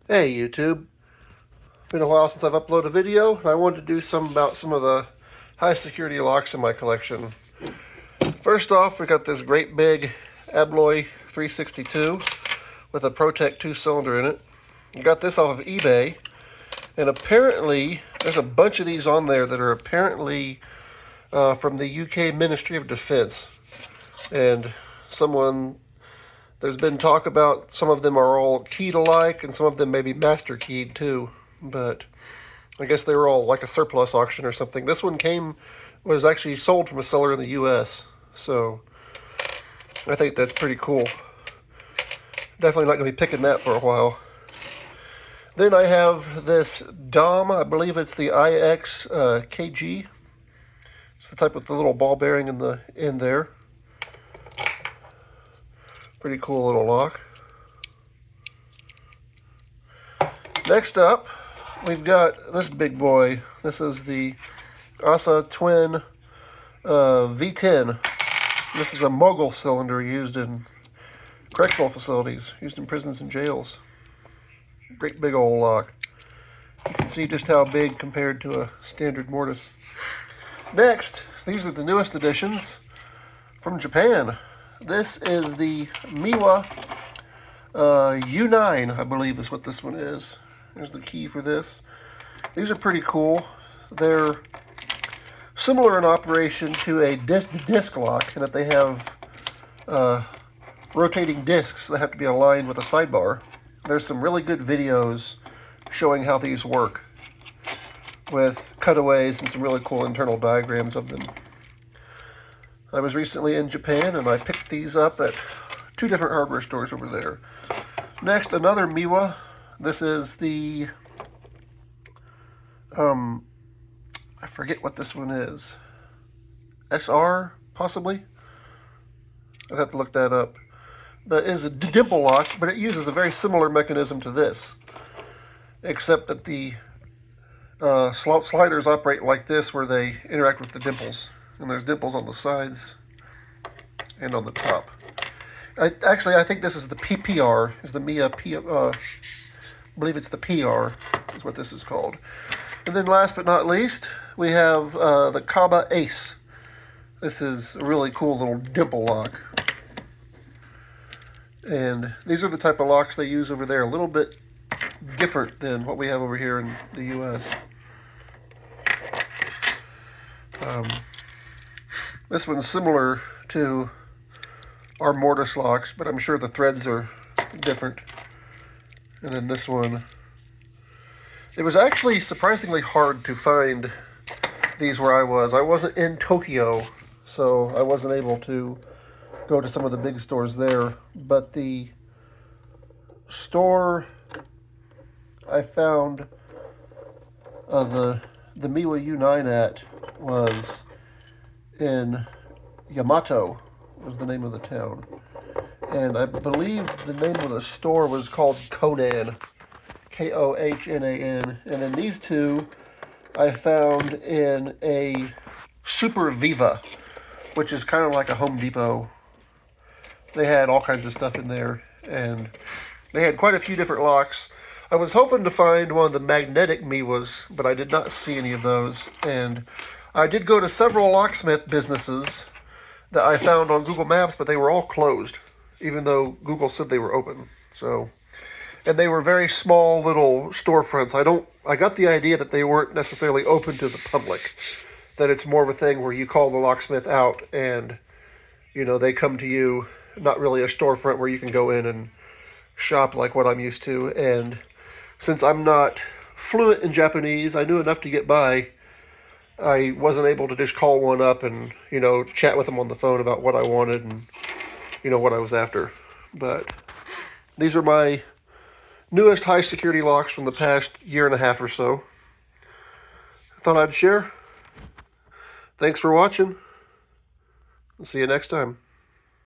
Hey YouTube, been a while since I've uploaded a video, and I wanted to do about some of the high security locks in my collection. First off, we got this great big Abloy 362 with a Protec 2-cylinder in it. I got this off of eBay, and apparently there's a bunch of these on there that are apparently from the UK Ministry of Defense. And there's been talk about some of them are all keyed alike, and some of them may be master keyed too. But I guess they were all like a surplus auction or something. This one was actually sold from a seller in the U.S. So I think that's pretty cool. Definitely not going to be picking that for a while. Then I have this Dom. I believe it's the IX KG. It's the type with the little ball bearing in the end there. Pretty cool little lock. Next up, we've got this big boy. This is the ASA Twin V10. This is a mogul cylinder used in correctional facilities, used in prisons and jails. Great big old lock. You can see just how big compared to a standard mortise. Next, these are the newest additions from Japan. This is the Miwa U9, I believe is what this one is. There's the key for this. These are pretty cool. They're similar in operation to a disc lock in that they have rotating discs that have to be aligned with a sidebar. There's some really good videos showing how these work with cutaways and some really cool internal diagrams of them. I was recently in Japan and I picked these up at 2 different hardware stores over there. Next, another Miwa. This is the, I forget what this one is. SR, possibly? I'd have to look that up. But it is a dimple lock, but it uses a very similar mechanism to this. Except that the sliders operate like this, where they interact with the dimples. And there's dimples on the sides and on the top. Actually, I think this is the PPR, is the Mia I believe it's the PR, is what this is called. And then last but not least, we have the Kaba Ace. This is a really cool little dimple lock. And these are the type of locks they use over there, a little bit different than what we have over here in the U.S. This one's similar to our mortise locks, but I'm sure the threads are different. And then this one, it was actually surprisingly hard to find these where I was. I wasn't in Tokyo, so I wasn't able to go to some of the big stores there. But the store I found the Miwa U9 at was in Yamato, was the name of the town. And I believe the name of the store was called Konan, Kohnan. And then these two I found in a Super Viva, which is kind of like a Home Depot. They had all kinds of stuff in there, and they had quite a few different locks. I was hoping to find one of the magnetic Miwas, but I did not see any of those. And I did go to several locksmith businesses that I found on Google Maps, but they were all closed, even though Google said they were open. So, and they were very small little storefronts. I got the idea that they weren't necessarily open to the public, that it's more of a thing where you call the locksmith out and, they come to you, not really a storefront where you can go in and shop like what I'm used to. And since I'm not fluent in Japanese, I knew enough to get by. I wasn't able to just call one up and, chat with them on the phone about what I wanted and, what I was after. But these are my newest high security locks from the past year and a half or so. I thought I'd share. Thanks for watching. I'll see you next time.